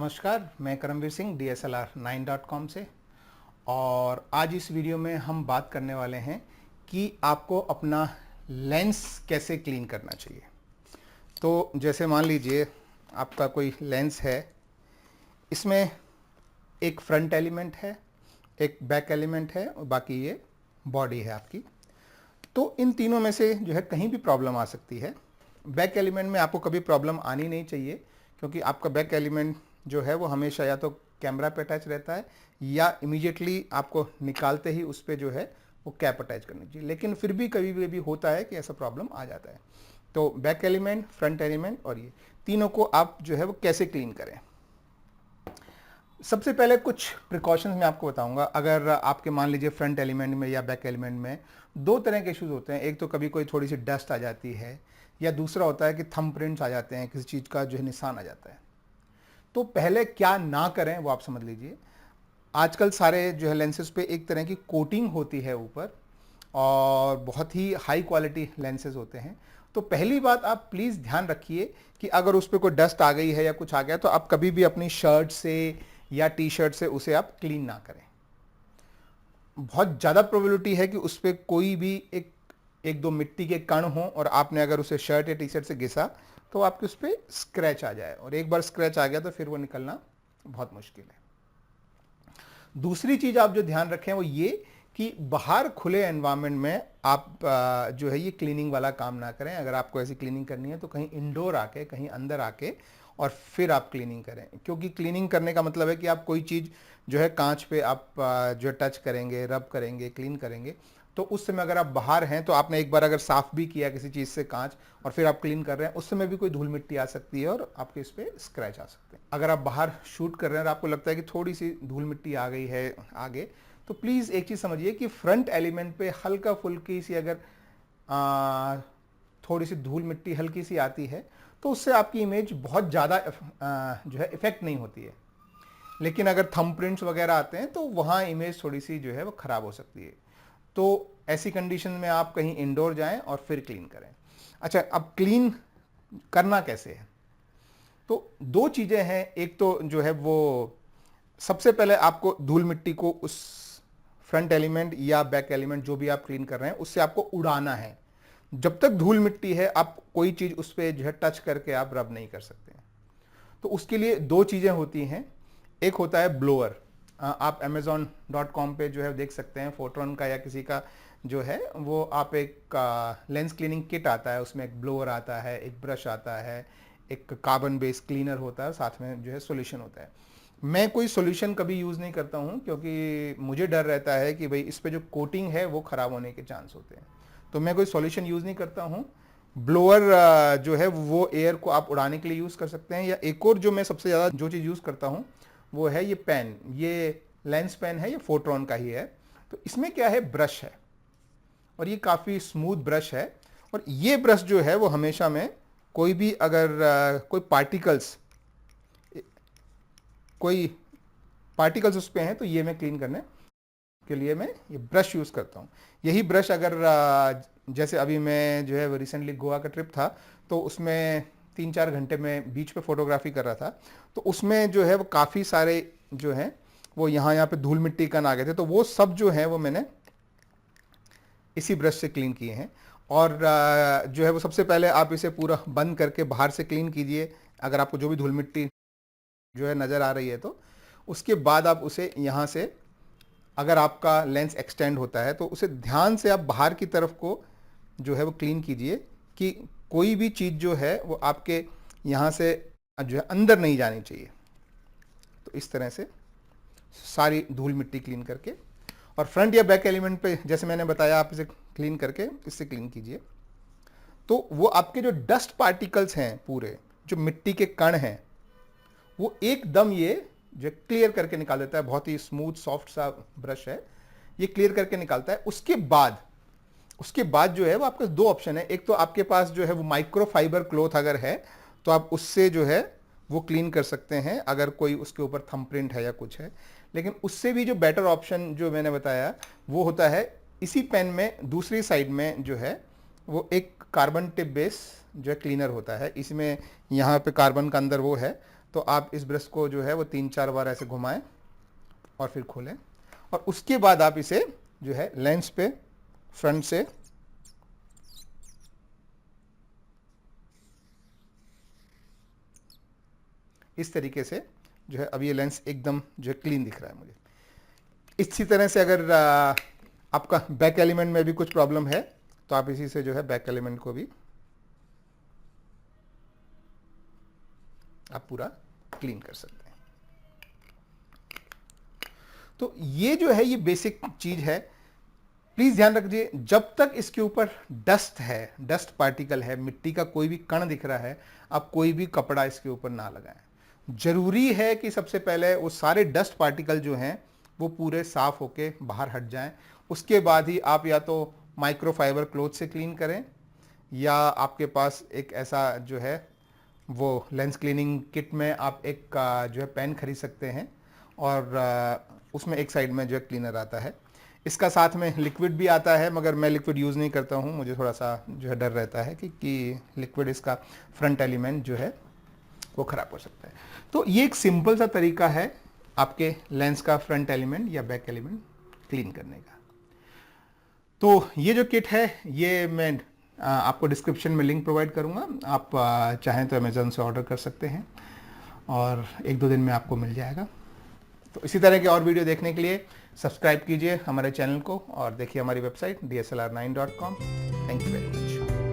नमस्कार, मैं करमवीर सिंह DSLR9.com से। और आज इस वीडियो में हम बात करने वाले हैं कि आपको अपना लेंस कैसे क्लीन करना चाहिए। तो जैसे मान लीजिए आपका कोई लेंस है, इसमें एक फ्रंट एलिमेंट है, एक बैक एलिमेंट है और बाकी ये बॉडी है आपकी। तो इन तीनों में से जो है कहीं भी प्रॉब्लम आ सकती है। बैक एलिमेंट में आपको कभी प्रॉब्लम आनी नहीं चाहिए, क्योंकि आपका बैक एलिमेंट जो है वो हमेशा या तो कैमरा पे अटैच रहता है या इमीडिएटली आपको निकालते ही उस पर जो है वो कैप अटैच करनी चाहिए। लेकिन फिर भी कभी भी होता है कि ऐसा प्रॉब्लम आ जाता है। तो बैक एलिमेंट, फ्रंट एलिमेंट और ये तीनों को आप जो है वो कैसे क्लीन करें। सबसे पहले कुछ प्रिकॉशंस मैं आपको बताऊंगा। अगर आपके मान लीजिए फ्रंट एलिमेंट में या बैक एलिमेंट में दो तरह के इश्यूज होते हैं। एक तो कभी कोई थोड़ी सी डस्ट आ जाती है, या दूसरा होता है कि थंब प्रिंट्स आ जाते हैं, किसी चीज़ का जो है निशान आ जाता है। तो पहले क्या ना करें वो आप समझ लीजिए। आजकल सारे जो है लेंसेज पे एक तरह की कोटिंग होती है ऊपर, और बहुत ही हाई क्वालिटी लेंसेज होते हैं। तो पहली बात आप प्लीज़ ध्यान रखिए कि अगर उस पर कोई डस्ट आ गई है या कुछ आ गया तो आप कभी भी अपनी शर्ट से या टी शर्ट से उसे आप क्लीन ना करें। बहुत ज़्यादा प्रोबेबिलिटी है कि उस पर कोई भी एक दो मिट्टी के कण हो और आपने अगर उसे शर्ट या टी शर्ट से घिसा तो आपके उस पर स्क्रैच आ जाए, और एक बार स्क्रैच आ गया तो फिर वो निकलना बहुत मुश्किल है। दूसरी चीज़ आप जो ध्यान रखें वो ये कि बाहर खुले एनवायरनमेंट में आप जो है ये क्लीनिंग वाला काम ना करें। अगर आपको ऐसी क्लीनिंग करनी है तो कहीं इंडोर आके, कहीं अंदर आके और फिर आप क्लीनिंग करें। क्योंकि क्लीनिंग करने का मतलब है कि आप कोई चीज़ जो है कांच पे आप जो टच करेंगे, रब करेंगे, क्लीन करेंगे। तो उस समय अगर आप बाहर हैं तो आपने एक बार अगर साफ़ भी किया किसी चीज़ से कांच और फिर आप क्लीन कर रहे हैं, उस समय भी कोई धूल मिट्टी आ सकती है और आपके इस पर स्क्रैच आ सकते हैं। अगर आप बाहर शूट कर रहे हैं और आपको लगता है कि थोड़ी सी धूल मिट्टी आ गई है आगे, तो प्लीज़ एक चीज़ समझिए कि फ्रंट एलिमेंट पे हल्का फुल्की सी अगर थोड़ी सी धूल मिट्टी हल्की सी आती है तो उससे आपकी इमेज बहुत ज़्यादा जो है इफ़ेक्ट नहीं होती है। लेकिन अगर थंब प्रिंट्स वगैरह आते हैं तो वहाँ इमेज थोड़ी सी जो है वो ख़राब हो सकती है। तो ऐसी कंडीशन में आप कहीं इंडोर जाएं और फिर क्लीन करें। अच्छा, अब क्लीन करना कैसे है? तो दो चीज़ें हैं। एक तो जो है वो सबसे पहले आपको धूल मिट्टी को उस फ्रंट एलिमेंट या बैक एलिमेंट जो भी आप क्लीन कर रहे हैं उससे आपको उड़ाना है। जब तक धूल मिट्टी है आप कोई चीज़ उस पर जो है टच करके आप रब नहीं कर सकते हैं। तो उसके लिए दो चीज़ें होती हैं। एक होता है ब्लोअर। आप Amazon.com पे जो है देख सकते हैं, फोटोन का या किसी का जो है वो आप एक लेंस क्लीनिंग किट आता है, उसमें एक ब्लोअर आता है, एक ब्रश आता है, एक कार्बन बेस क्लीनर होता है, साथ में जो है सॉल्यूशन होता है। मैं कोई सॉल्यूशन कभी यूज़ नहीं करता हूँ, क्योंकि मुझे डर रहता है कि भाई इस पे जो कोटिंग है वो ख़राब होने के चांस होते हैं। तो मैं कोई सॉल्यूशन यूज़ नहीं करता हूँ। ब्लोअर जो है वो एयर को आप उड़ाने के लिए यूज़ कर सकते हैं। या एक और जो मैं सबसे ज़्यादा जो चीज़ यूज़ करता हूँ वो है ये पेन। ये लेंस पेन है, ये फोटोन का ही है। तो इसमें क्या है, ब्रश है और ये काफ़ी स्मूथ ब्रश है। और ये ब्रश जो है वो हमेशा में कोई भी अगर कोई पार्टिकल्स उस पर हैं तो ये मैं क्लीन करने के लिए मैं ये ब्रश यूज़ करता हूँ। यही ब्रश अगर जैसे अभी मैं जो है रिसेंटली गोवा का ट्रिप था तो उसमें 3-4 घंटे में बीच पे फोटोग्राफी कर रहा था। तो उसमें जो है वो काफ़ी सारे जो हैं वो यहाँ पे धूल मिट्टी कण आ गए थे। तो वो सब जो है वो मैंने इसी ब्रश से क्लीन किए हैं। और जो है वो सबसे पहले आप इसे पूरा बंद करके बाहर से क्लीन कीजिए, अगर आपको जो भी धूल मिट्टी जो है नज़र आ रही है तो। उसके बाद आप उसे यहाँ से, अगर आपका लेंस एक्सटेंड होता है तो उसे ध्यान से आप बाहर की तरफ को जो है वो क्लीन कीजिए कि कोई भी चीज़ जो है वो आपके यहाँ से जो है अंदर नहीं जानी चाहिए। तो इस तरह से सारी धूल मिट्टी क्लीन करके, और फ्रंट या बैक एलिमेंट पे जैसे मैंने बताया आप इसे क्लीन करके इससे क्लीन कीजिए। तो वो आपके जो डस्ट पार्टिकल्स हैं, पूरे जो मिट्टी के कण हैं, वो एकदम ये जो क्लियर करके निकाल देता है। बहुत ही स्मूथ सॉफ्ट सा ब्रश है, ये क्लियर करके निकालता है। उसके बाद जो है वो आपके दो ऑप्शन है। एक तो आपके पास जो है वो माइक्रोफाइबर क्लॉथ अगर है तो आप उससे जो है वो क्लीन कर सकते हैं, अगर कोई उसके ऊपर थंब प्रिंट है या कुछ है। लेकिन उससे भी जो बेटर ऑप्शन जो मैंने बताया वो होता है, इसी पेन में दूसरी साइड में जो है वो एक कार्बन टिप बेस जो है क्लीनर होता है। इसमें यहाँ पे कार्बन का अंदर वो है, तो आप इस ब्रश को जो है वो 3-4 बार ऐसे घुमाएं और फिर खोलें, और उसके बाद आप इसे जो है लेंस पे फ्रंट से इस तरीके से जो है, अब ये लेंस एकदम जो है क्लीन दिख रहा है मुझे। इसी तरह से अगर आपका बैक एलिमेंट में भी कुछ प्रॉब्लम है तो आप इसी से जो है बैक एलिमेंट को भी आप पूरा क्लीन कर सकते हैं। तो ये जो है ये बेसिक चीज है। प्लीज ध्यान रखिए, जब तक इसके ऊपर डस्ट है, डस्ट पार्टिकल है, मिट्टी का कोई भी कण दिख रहा है, आप कोई भी कपड़ा इसके ऊपर ना लगाएं। जरूरी है कि सबसे पहले वो सारे डस्ट पार्टिकल जो हैं वो पूरे साफ होके बाहर हट जाएं। उसके बाद ही आप या तो माइक्रोफाइबर क्लॉथ से क्लीन करें, या आपके पास एक ऐसा जो है वो लेंस क्लीनिंग किट में आप एक जो है पेन खरीद सकते हैं, और उसमें एक साइड में जो है क्लीनर आता है। इसका साथ में लिक्विड भी आता है, मगर मैं लिक्विड यूज़ नहीं करता हूँ, मुझे थोड़ा सा जो है डर रहता है कि लिक्विड इसका फ्रंट एलिमेंट जो है वो ख़राब हो सकता है। तो ये एक सिंपल सा तरीका है आपके लेंस का फ्रंट एलिमेंट या बैक एलिमेंट क्लीन करने का। तो ये जो किट है ये मैं आपको डिस्क्रिप्शन में लिंक प्रोवाइड करूँगा, आप चाहें तो अमेज़न से ऑर्डर कर सकते हैं और 1-2 दिन में आपको मिल जाएगा। तो इसी तरह के और वीडियो देखने के लिए सब्सक्राइब कीजिए हमारे चैनल को और देखिए हमारी website dslr9.com। Thank you very much.